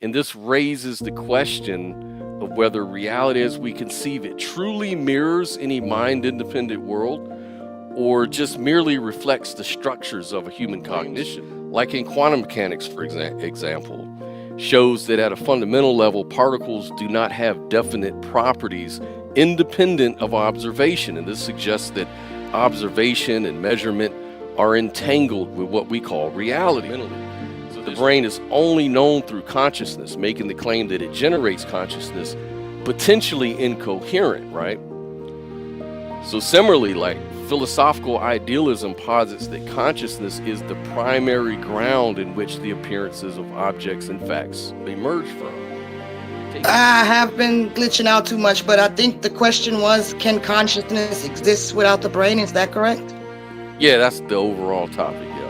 And this raises the question of whether reality as we conceive it truly mirrors any mind-independent world or just merely reflects the structures of a human cognition. Like in quantum mechanics, for example, shows that at a fundamental level, particles do not have definite properties independent of observation. And this suggests that observation and measurement are entangled with what we call reality. So the brain is only known through consciousness, making the claim that it generates consciousness potentially incoherent, right? So similarly, like philosophical idealism posits that consciousness is the primary ground in which the appearances of objects and facts emerge from. I have been glitching out too much, but I think the question was, can consciousness exist without the brain? Is that correct? Yeah, that's the overall topic, yeah.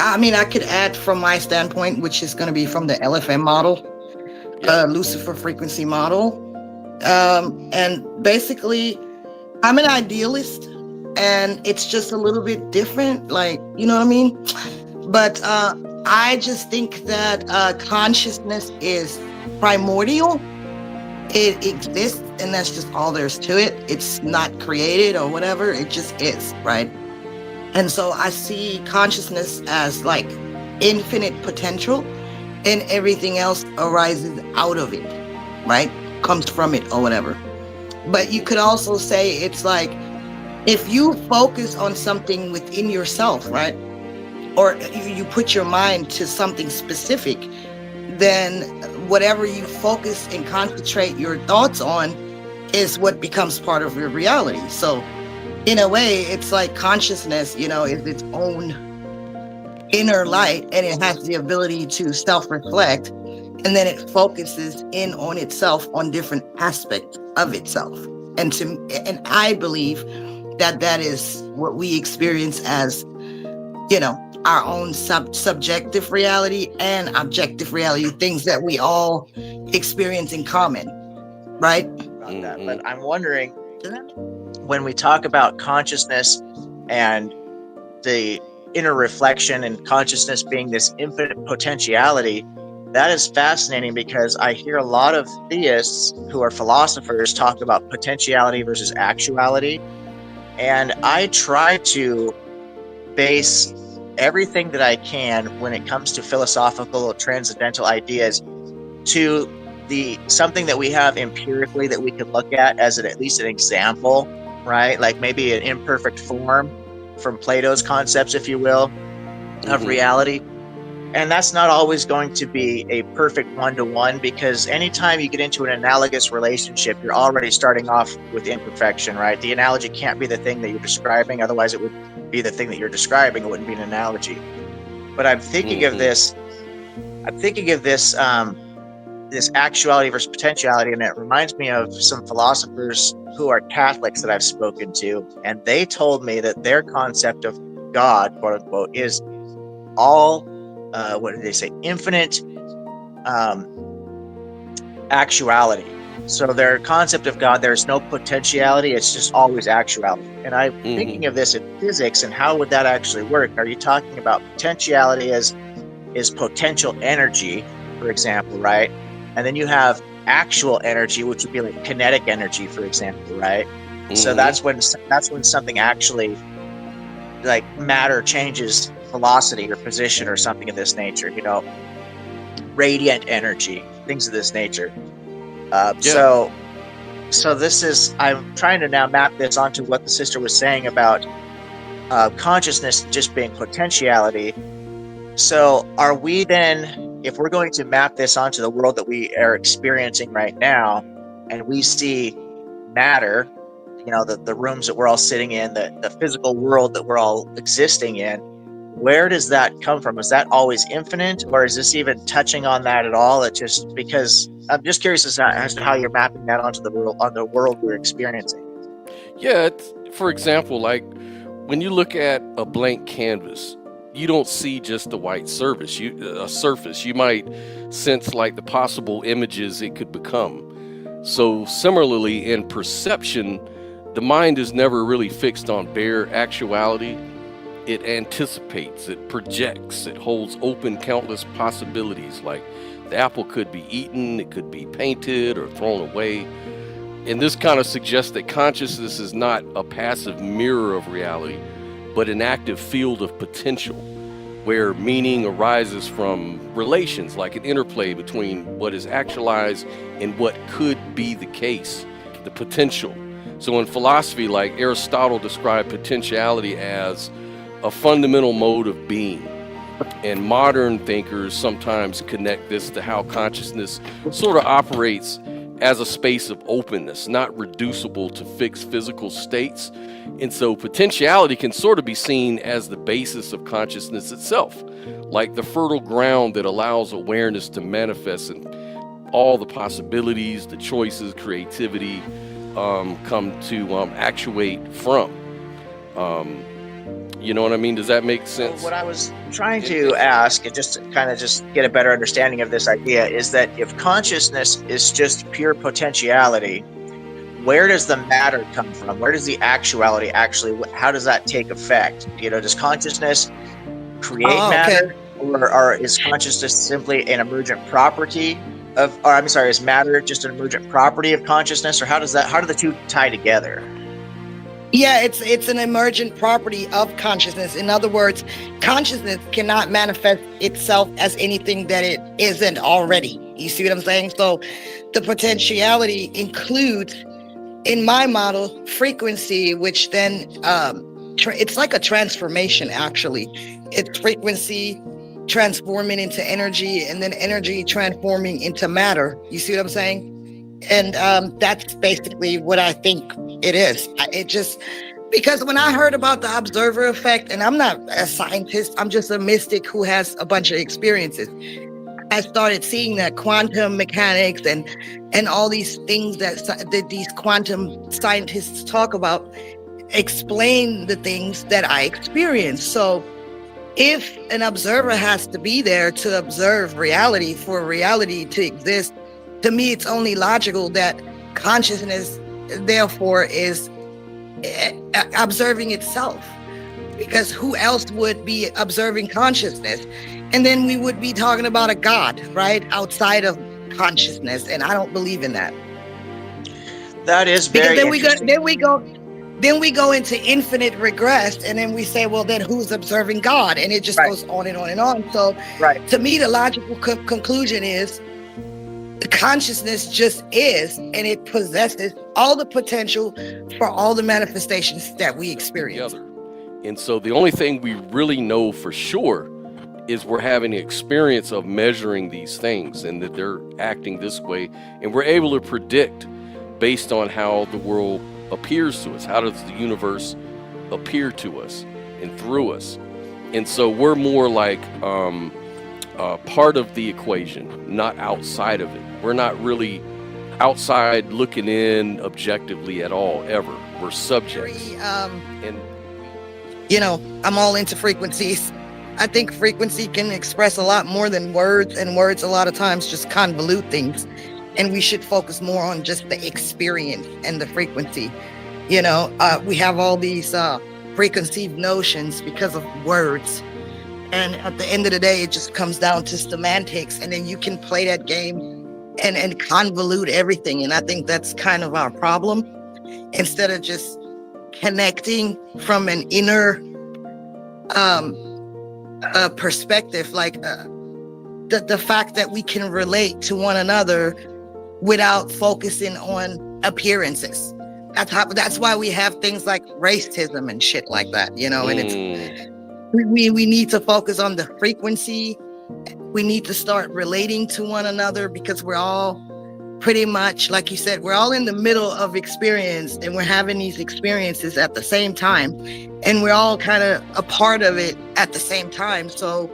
I mean, I could add from my standpoint, which is going to be from the LFM model, Lucifer frequency model. And basically, I'm an idealist, and it's just a little bit different, like, you know what I mean? But I just think that consciousness is primordial. It exists, and that's just all there's to it. It's not created or whatever. It just is, right? And so I see consciousness as like infinite potential, and everything else arises out of it, right? Comes from it or whatever. But you could also say it's like, if you focus on something within yourself, right? Or you put your mind to something specific, then whatever you focus and concentrate your thoughts on is what becomes part of your reality. So in a way, it's like consciousness, you know, is its own inner light, and it has the ability to self-reflect, and then it focuses in on itself, on different aspects of itself. And I believe that that is what we experience as, you know, our own subjective reality and objective reality, things that we all experience in common, right? About that. But I'm wondering, when we talk about consciousness and the inner reflection and consciousness being this infinite potentiality, that is fascinating, because I hear a lot of theists who are philosophers talk about potentiality versus actuality. And I try to base everything that I can when it comes to philosophical or transcendental ideas to something that we have empirically that we can look at as at least an example, right? Like maybe an imperfect form from Plato's concepts, if you will, of reality. And that's not always going to be a perfect one-to-one, because anytime you get into an analogous relationship, you're already starting off with imperfection, right? The analogy can't be the thing that you're describing. Otherwise, it would be the thing that you're describing. It wouldn't be an analogy. But I'm thinking of this. I'm thinking of this this actuality versus potentiality, and it reminds me of some philosophers who are Catholics that I've spoken to, and they told me that their concept of God, quote unquote, is all what did they say? Infinite actuality. So their concept of God, there's no potentiality, it's just always actuality. And I'm thinking of this in physics, and how would that actually work? Are you talking about potentiality as is potential energy, for example, right? And then you have actual energy, which would be like kinetic energy, for example, right? So that's when something actually, like matter changes velocity or position or something of this nature, you know, radiant energy, things of this nature. So this is, I'm trying to now map this onto what the sister was saying about consciousness just being potentiality. So are we then, if we're going to map this onto the world that we are experiencing right now, and we see matter, you know, the rooms that we're all sitting in, the physical world that we're all existing in, where does that come from? Is that always infinite, or is this even touching on that at all? It just, because I'm just curious as to how you're mapping that onto the world we're experiencing. Yeah, for example, like when you look at a blank canvas, you don't see just the white surface. You might sense like the possible images it could become. So similarly, in perception, the mind is never really fixed on bare actuality. it anticipates, it projects, it holds open countless possibilities, like the apple could be eaten, it could be painted or thrown away. And this kind of suggests that consciousness is not a passive mirror of reality, but an active field of potential, where meaning arises from relations, like an interplay between what is actualized and what could be the case, the potential. So in philosophy, like Aristotle described potentiality as a fundamental mode of being. And modern thinkers sometimes connect this to how consciousness sort of operates as a space of openness, not reducible to fixed physical states. And so potentiality can sort of be seen as the basis of consciousness itself, like the fertile ground that allows awareness to manifest in all the possibilities, the choices, creativity come to actuate from. You know what I mean? Does that make sense? What I was trying to ask, and just to kind of just get a better understanding of this idea, is that if consciousness is just pure potentiality, where does the matter come from? Where does the actuality actually, how does that take effect? You know, does consciousness create matter? Or is consciousness simply an emergent property of, or I'm sorry, is matter just an emergent property of consciousness? Or how do the two tie together? Yeah, it's an emergent property of consciousness. In other words, consciousness cannot manifest itself as anything that it isn't already. You see what I'm saying? So the potentiality includes, in my model, frequency, which then it's like a transformation, actually. It's frequency transforming into energy, and then energy transforming into matter. You see what I'm saying? And that's basically what I think it is. It just, because when I heard about the observer effect, and I'm not a scientist, I'm just a mystic who has a bunch of experiences. I started seeing that quantum mechanics and all these things that these quantum scientists talk about explain the things that I experience. So if an observer has to be there to observe reality, for reality to exist, to me, it's only logical that consciousness, therefore, is observing itself, because who else would be observing consciousness? And then we would be talking about a God, right, outside of consciousness, and I don't believe in that. That is very interesting. Then we go into infinite regress, and then we say, well, then who's observing God? And it just goes on and on and on. So, to me, the logical conclusion is, consciousness just is, and it possesses all the potential for all the manifestations that we experience. And so the only thing we really know for sure is we're having the experience of measuring these things, and that they're acting this way, and we're able to predict based on how the world appears to us. How does the universe appear to us and through us? And so we're more like part of the equation, not outside of it. We're not really outside looking in objectively at all, ever. We're subjects. And you know, I'm all into frequencies. I think frequency can express a lot more than words, and words a lot of times just convolute things. And we should focus more on just the experience and the frequency. You know, we have all these preconceived notions because of words. And at the end of the day, it just comes down to semantics, and then you can play that game and convolute everything. And I think that's kind of our problem. Instead of just connecting from an inner perspective, like the fact that we can relate to one another without focusing on appearances. That's why we have things like racism and shit like that, you know. And it's we need to focus on the frequency. We need to start relating to one another, because we're all pretty much, like you said, we're all in the middle of experience, and we're having these experiences at the same time, and we're all kind of a part of it at the same time. So,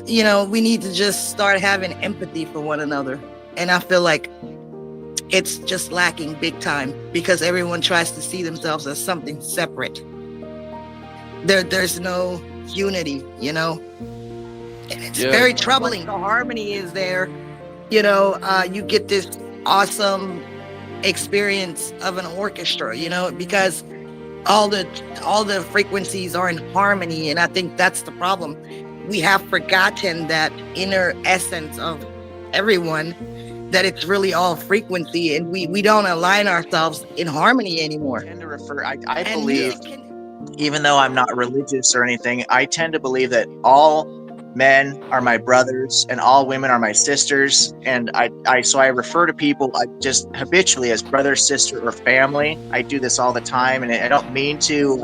you know, we need to just start having empathy for one another. And I feel like it's just lacking big time, because everyone tries to see themselves as something separate. There's no unity, you know, and it's very troubling. The harmony is there, you know. You get this awesome experience of an orchestra, you know, because all the frequencies are in harmony, and I think that's the problem. We have forgotten that inner essence of everyone, that it's really all frequency, and we don't align ourselves in harmony anymore. I tend to refer, I And believe, music can, even though I'm not religious or anything, I tend to believe that all men are my brothers and all women are my sisters. And so I refer to people just habitually as brother, sister, or family. I do this all the time, and I don't mean to,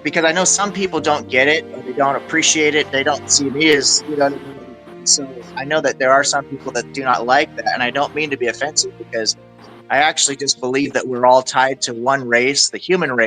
because I know some people don't get it, or they don't appreciate it. They don't see me as, so I know that there are some people that do not like that, and I don't mean to be offensive, because I actually just believe that we're all tied to one race, the human race.